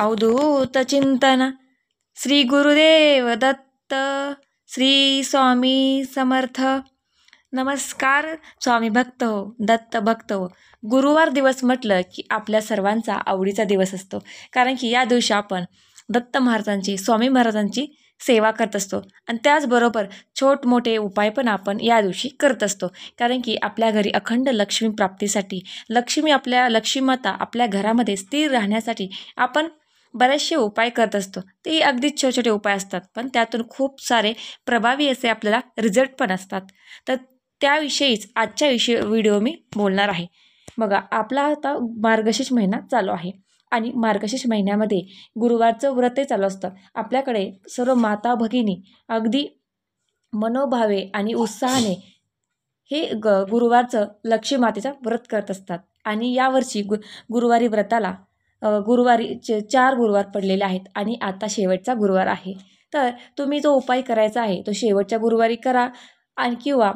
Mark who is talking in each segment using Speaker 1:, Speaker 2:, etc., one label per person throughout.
Speaker 1: अवधूत चिंतन श्री गुरुदेव दत्त श्री स्वामी समर्थ. नमस्कार स्वामी भक्त हो, दत्त भक्त हो. गुरुवार दिवस म्हटलं की आपल्या सर्वांचा आवडीचा दिवस असतो, कारण की या दिवशी आपण दत्त महाराजांची, स्वामी महाराजांची सेवा करत असतो आणि त्याचबरोबर मोठे उपाय पण आपण या दिवशी करत असतो. कारण की आपल्या घरी अखंड लक्ष्मी प्राप्तीसाठी, लक्ष्मी माता आपल्या घरामध्ये स्थिर राहण्यासाठी आपण बरेचसे उपाय करत असतो. ते अगदीच छोटे छोटे उपाय असतात, पण त्यातून खूप सारे प्रभावी असे आपल्याला रिझल्ट पण असतात. तर त्याविषयीच आजच्या व्हिडिओ मी बोलणार आहे. बघा, आपला आता मार्गशीर्ष महिना चालू आहे आणि मार्गशीर्ष महिन्यामध्ये गुरुवारचं व्रतही चालू असतं. आपल्याकडे सर्व माता भगिनी अगदी मनोभावे आणि उत्साहाने हे गुरुवारचं लक्ष्मी मातेचं व्रत करत असतात. आणि यावर्षी गुरुवारी व्रताला गुरुवारी 4 गुरुवार पडलेले आहेत आणि आता शेवटचा गुरुवार आहे. तर तुम्ही जो उपाय करायचा आहे तो शेवटच्या गुरुवारी करा. आणि किंवा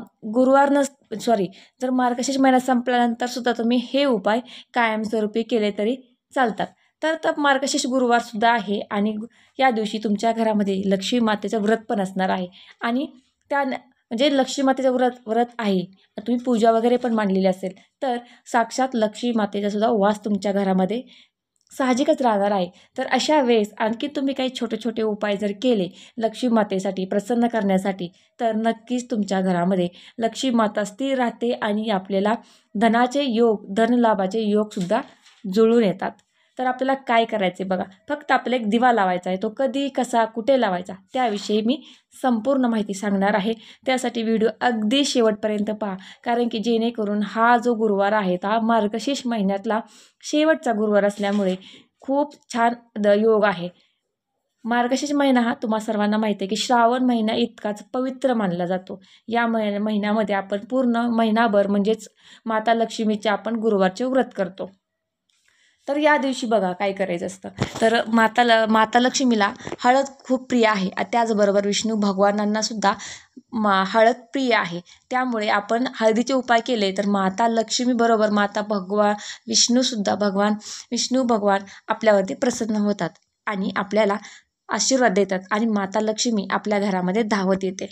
Speaker 1: जर मार्गशीर्ष महिना संपल्यानंतर सुद्धा तुम्ही हे उपाय कायमस्वरूपी केले तरी चालतात. तर मार्गशीर्ष गुरुवारसुद्धा आहे आणि या दिवशी तुमच्या घरामध्ये लक्ष्मी मातेचं व्रत पण असणार आहे. आणि म्हणजे लक्ष्मी मातेचं व्रत आहे, तुम्ही पूजा वगैरे पण मांडलेली असेल तर साक्षात लक्ष्मी मातेचा सुद्धा वास तुमच्या घरामध्ये साहजिकच राहणार आहे. तर अशा वेळेस आणखी तुम्ही काही छोटे छोटे उपाय जर केले लक्ष्मी मातेसाठी प्रसन्न करण्यासाठी, तर नक्कीच तुमच्या घरामध्ये लक्ष्मी माता स्थिर राहते आणि आपल्याला धनलाभाचे योगसुद्धा जुळून येतात. तर आपल्याला काय करायचे बघा, फक्त आपल्याला एक दिवा लावायचा आहे. तो कधी, कसा, कुठे लावायचा त्याविषयी मी संपूर्ण माहिती सांगणार आहे. त्यासाठी व्हिडिओ अगदी शेवटपर्यंत पहा, कारण की जेणेकरून हा जो गुरुवार आहे हा मार्गशीर्ष महिन्यातला शेवटचा गुरुवार असल्यामुळे खूप छान योग आहे. मार्गशीर्ष महिना हा तुम्हा सर्वांना माहिती आहे की श्रावण महिना इतकाच पवित्र मानला जातो. या महिन्यामध्ये आपण पूर्ण महिनाभर म्हणजेच माता लक्ष्मीचे आपण गुरुवारचे व्रत करतो. तर या दिवशी बघा काय करायचं असतं. तर माता लक्ष्मीला हळद खूप प्रिय आहे. त्याचबरोबर विष्णू भगवानांना सुद्धा हळद प्रिय आहे. त्यामुळे आपण हळदीचे उपाय केले तर माता लक्ष्मी बरोबर विष्णू भगवान आपल्यावरती प्रसन्न होतात आणि आपल्याला आशीर्वाद देतात आणि माता लक्ष्मी आपल्या घरामध्ये धावत येते.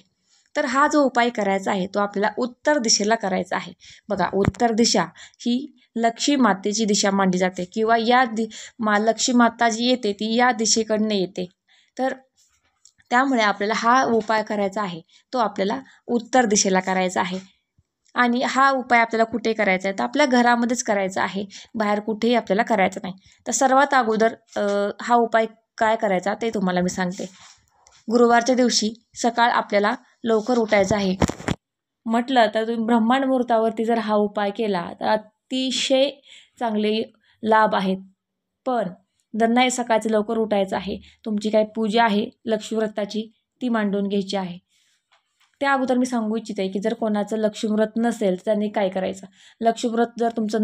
Speaker 1: तर हा जो उपाय करायचा आहे तो आपल्याला उत्तर दिशेला करायचा आहे. बघा, उत्तर दिशा ही लक्ष्मी मातेची दिशा मानली जाते किंवा लक्ष्मी माता जी येते ती या दिशेकडनं येते. तर त्यामुळे आपल्याला हा उपाय करायचा आहे तो आपल्याला उत्तर दिशेला करायचा आहे. आणि हा उपाय आपल्याला कुठे करायचा आहे तर आपल्या घरामध्येच करायचा आहे, बाहेर कुठेही आपल्याला करायचं नाही. तर सर्वात अगोदर हा उपाय काय करायचा ते तुम्हाला मी सांगते. गुरुवारच्या दिवशी सकाळ आपल्याला लवकर उठायचं आहे. म्हटलं तर तुम्ही ब्रह्मांड मुहूर्तावरती जर हा उपाय केला तर अतिशय चांगले लाभ आहेत. पण जर नाही सकाळचं लवकर उठायचं आहे, तुमची काही पूजा आहे लक्ष्मी व्रताची ती मांडून घ्यायची आहे. त्या अगोदर मी सांगू इच्छिते की जर कोणाचं लक्ष्मी व्रत नसेल तर त्यांनी काय करायचं. लक्ष्मी व्रत जर तुमचं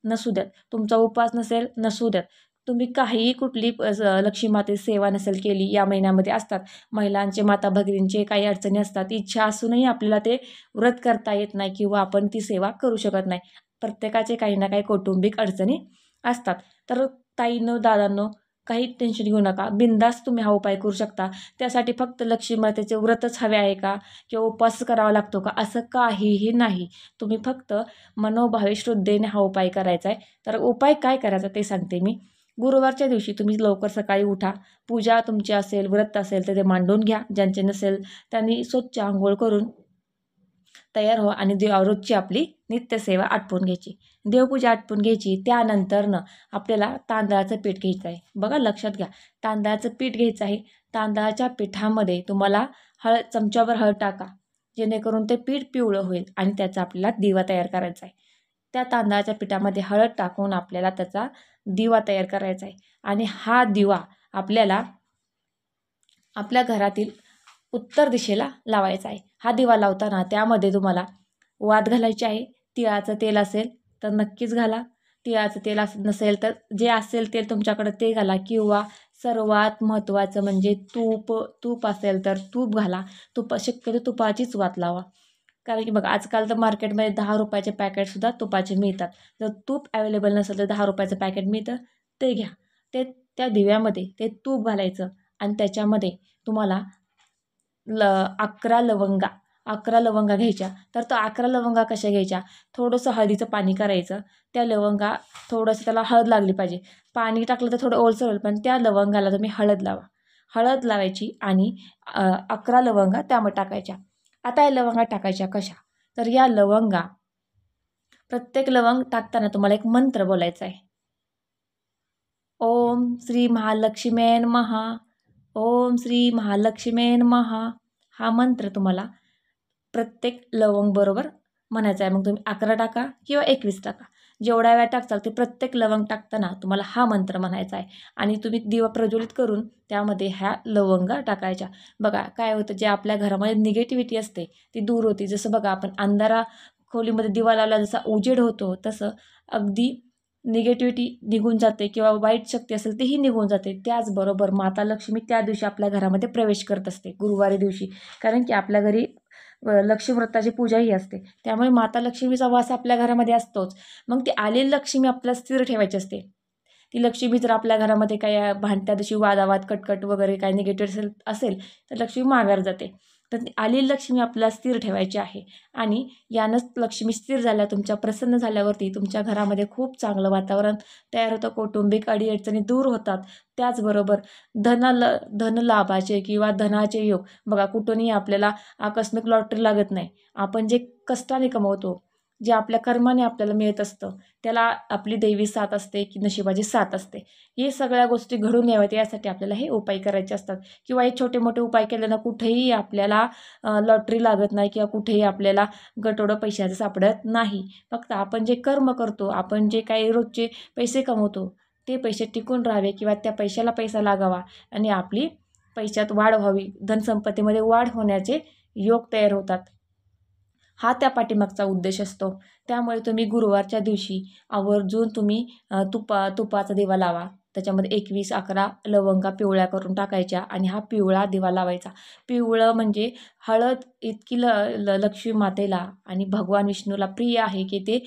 Speaker 1: नसू द्यात, तुमचा उपवास नसेल नसू द्यात, तुम्ही कुठली लक्ष्मी मातेची सेवा नसेल केली या महिन्यामध्ये असतात महिलांचे, माता भगिनींचे काही अडचणी असतात, इच्छा असूनही आपल्याला ते व्रत करता येत नाही किंवा आपण ती सेवा करू शकत नाही. प्रत्येकाचे काही ना काही कौटुंबिक अडचणी असतात. तर ताईंनो, दादांनो, काही टेन्शन घेऊ नका, बिनधास्त तुम्ही हा उपाय करू शकता. त्यासाठी फक्त लक्ष्मी मातेचे व्रतच हवे आहे का किंवा उपवास करावा लागतो का असं काहीही नाही. तुम्ही फक्त मनोभावे श्रद्धेने हा उपाय करायचा आहे. तर उपाय काय करायचा ते सांगते मी. गुरुवारच्या दिवशी तुम्ही लवकर सकाळी उठा, पूजा तुमची असेल, व्रत असेल तर ते मांडून घ्या. ज्यांचे नसेल त्यांनी स्वच्छ आंघोळ करून तयार व्हा आणि रोजची आपली नित्यसेवा आटपून घ्यायची, देवपूजा आटपून घ्यायची. त्यानंतरनं आपल्याला तांदळाचं पीठ घ्यायचं आहे. बघा, लक्षात घ्या, तांदळाचं पीठ घ्यायचं आहे. तांदळाच्या पिठामध्ये तुम्हाला चमच्यावर हळद टाका, जेणेकरून ते पीठ पिवळं होईल आणि त्याचा आपल्याला दिवा तयार करायचा आहे. त्या तांदळाच्या पिठामध्ये हळद टाकून आपल्याला त्याचा दिवा तयार करायचा आहे. आणि हा दिवा आपल्याला आपल्या घरातील उत्तर दिशेला लावायचा आहे. हा दिवा लावताना त्यामध्ये तुम्हाला वात घालायची आहे. तिळाचं तेल असेल तर नक्कीच घाला, तिळाचं तेल नसेल तर जे असेल तेल तुमच्याकडं ते घाला, किंवा सर्वात महत्त्वाचं म्हणजे तूप असेल तर तूप घाला. शक्यतो तुपाचीच वात लावा, कारण की बघा आजकाल तर मार्केटमध्ये 10 रुपयाचे पॅकेटसुद्धा तुपाचे मिळतात. जर तूप अवेलेबल नसेल तर 10 रुपयाचं पॅकेट मिळतं ते घ्या. त्या दिव्यामध्ये ते तूप घालायचं आणि त्याच्यामध्ये तुम्हाला 11 लवंगा घ्यायच्या. तर तो 11 लवंगा कशा घ्यायच्या, थोडंसं हळदीचं पाणी करायचं. त्या लवंगा थोडंसं त्याला हळद लागली पाहिजे. पाणी टाकलं तर थोडं ओलसर होईल, पण त्या लवंगाला तुम्ही हळद लावा. हळद लावायची आणि 11 लवंगा त्यामध्ये टाकायच्या. आता या लवंगा टाकायच्या कशा, तर या लवंगा प्रत्येक लवंग टाकताना तुम्हाला एक मंत्र बोलायचा आहे. ओम श्री महालक्ष्मी नमः. ओम श्री महालक्ष्मी नमः. हा मंत्र तुम्हाला प्रत्येक लवंग बरोबर म्हणायचा आहे. मग तुम्ही 11 टाका किंवा 21 टाका, जेवढ्या वेळा टाकताल ते प्रत्येक लवंग टाकताना तुम्हाला हा मंत्र म्हणायचा आहे. आणि तुम्ही दिवा प्रज्वलित करून त्यामध्ये ह्या लवंगा टाकायच्या. बघा काय होतं, जे आपल्या घरामध्ये निगेटिव्हिटी असते ती दूर होती. जसं बघा आपण अंधारा खोलीमध्ये दिवा लावला जसा उजेड होतो, तसं अगदी निगेटिव्हिटी निघून जाते किंवा वाईट शक्ती असेल तीही निघून जाते. त्याचबरोबर माता लक्ष्मी त्या दिवशी आपल्या घरामध्ये प्रवेश करत असते, गुरुवारी दिवशी. कारण की आपल्या घरी लक्ष्मी व्रताची पूजाही असते, त्यामुळे माता लक्ष्मीचा वास आपल्या घरामध्ये असतोच. मग ती आलेली लक्ष्मी आपल्याला स्थिर ठेवायची असते. ती लक्ष्मी जर आपल्या घरामध्ये काही भांडत्या दिवशी वादावाद कटकट वगैरे काही निगेटिव्ह असेल तर लक्ष्मी माघार जाते. तर ती आलेली लक्ष्मी आपल्याला स्थिर ठेवायची आहे. आणि यानंच लक्ष्मी स्थिर झाल्या, तुमच्या प्रसन्न झाल्यावरती तुमच्या घरामध्ये खूप चांगलं वातावरण तयार होतं. कौटुंबिक अडीअडचणी दूर होतात. त्याचबरोबर धनलाभाचे किंवा धनाचे योग, बघा कुठूनही आपल्याला आकस्मिक लॉटरी लागत नाही. आपण जे कष्टाने कमवतो, जे आपल्या कर्माने आपल्याला मिळत असतं, त्याला आपली दैवी साथ असते की नशिबाची साथ असते. हे सगळ्या गोष्टी घडून याव्यात यासाठी आपल्याला हे उपाय करायचे असतात. किंवा हे छोटे मोठे उपाय केल्यानं कुठेही आपल्याला लॉटरी लागत नाही किंवा कुठेही आपल्याला गटोडं पैशाचं सापडत नाही. फक्त आपण जे कर्म करतो, आपण जे काही रोजचे पैसे कमवतो, ते पैसे टिकून राहावे किंवा त्या पैशाला पैसा लागावा आणि आपली पैशात वाढ व्हावी, धनसंपत्तीमध्ये वाढ होण्याचे योग तयार होतात. हा त्या पाठीमागचा उद्देश असतो. त्यामुळे तुम्ही गुरुवारच्या दिवशी आवर्जून तुम्ही तुपाचा दिवा लावा. त्याच्यामध्ये 21 11 लवंगा पिवळ्या करून टाकायच्या आणि हा पिवळा दिवा लावायचा. पिवळं म्हणजे हळद इतकी लक्ष्मी मातेला आणि भगवान विष्णूला प्रिय आहे की ते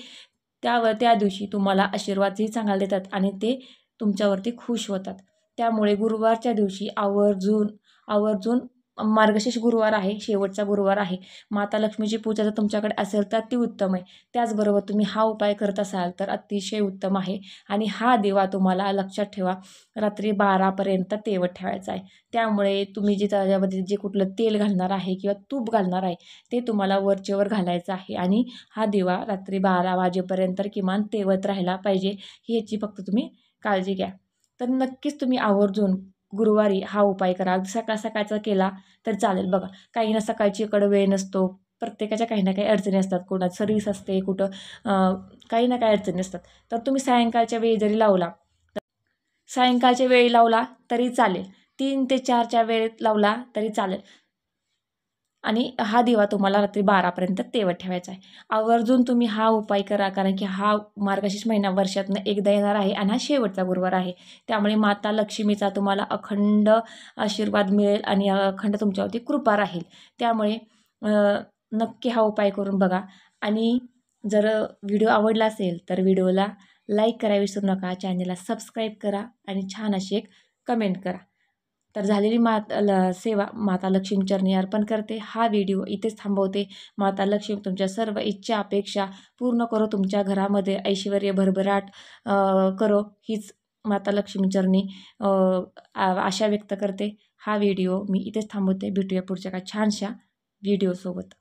Speaker 1: त्या दिवशी तुम्हाला आशीर्वादही चांगला देतात आणि ते तुमच्यावरती खुश होतात. त्यामुळे गुरुवारच्या दिवशी आवर्जून मार्गशीर्ष गुरुवार आहे, शेवटचा गुरुवार आहे. माता लक्ष्मीची पूजा जर तुमच्याकडे असेल तर ती उत्तम आहे. त्याचबरोबर तुम्ही हा उपाय करत असाल तर अतिशय उत्तम आहे. आणि हा दिवा तुम्हाला लक्षात ठेवा रात्री 12पर्यंत तेवत ठेवायचा आहे. त्यामुळे तुम्ही जे त्याच्यामध्ये जे कुठलं तेल घालणार आहे किंवा तूप घालणार आहे ते तुम्हाला वरचेवर घालायचं आहे. आणि हा दिवा रात्री 12 वाजेपर्यंत किमान तेवत राहायला पाहिजे, ह्याची फक्त तुम्ही काळजी घ्या. तर नक्कीच तुम्ही आवर्जून गुरुवारी हा उपाय करा. अगदी सकाळ सकाळचा केला तर चालेल. बघा काहींना सकाळची इकडं वेळ नसतो, प्रत्येकाच्या काही ना काही अडचणी असतात, कुठं सर्व्हिस असते, कुठं काही ना काही अडचणी असतात. तर तुम्ही सायंकाळच्या वेळी जरी लावला, सायंकाळच्या वेळी लावला तरी चालेल, 3 ते 4च्या वेळेत लावला तरी चालेल. आणि हा दिवा तुम्हाला रात्री 12पर्यंत तेवत ठेवायचा आहे. आवर्जून तुम्ही हा उपाय करा, कारण की हा मार्गशीर्ष महिना वर्षातनं एकदा येणार आहे आणि हा शेवटचा गुरुवार आहे. त्यामुळे माता लक्ष्मीचा तुम्हाला अखंड आशीर्वाद मिळेल आणि अखंड तुमच्यावरती कृपा राहील. त्यामुळे नक्की हा उपाय करून बघा. आणि जर व्हिडिओ आवडला असेल तर व्हिडिओला लाईक करायला विसरू नका, चॅनलला सबस्क्राईब करा आणि छान अशी एक कमेंट करा. तर झालेली सेवा माता लक्ष्मी चरणी अर्पण करते. हा व्हिडिओ इथेच थांबवते. माता लक्ष्मी तुमच्या सर्व इच्छा अपेक्षा पूर्ण करो, तुमच्या घरामध्ये ऐश्वर्य भरभराट करो, हीच माता लक्ष्मी चरणी आशा व्यक्त करते. हा व्हिडिओ मी इथेच थांबवते. भेटूया पुढच्या का छानशा व्हिडिओसोबत.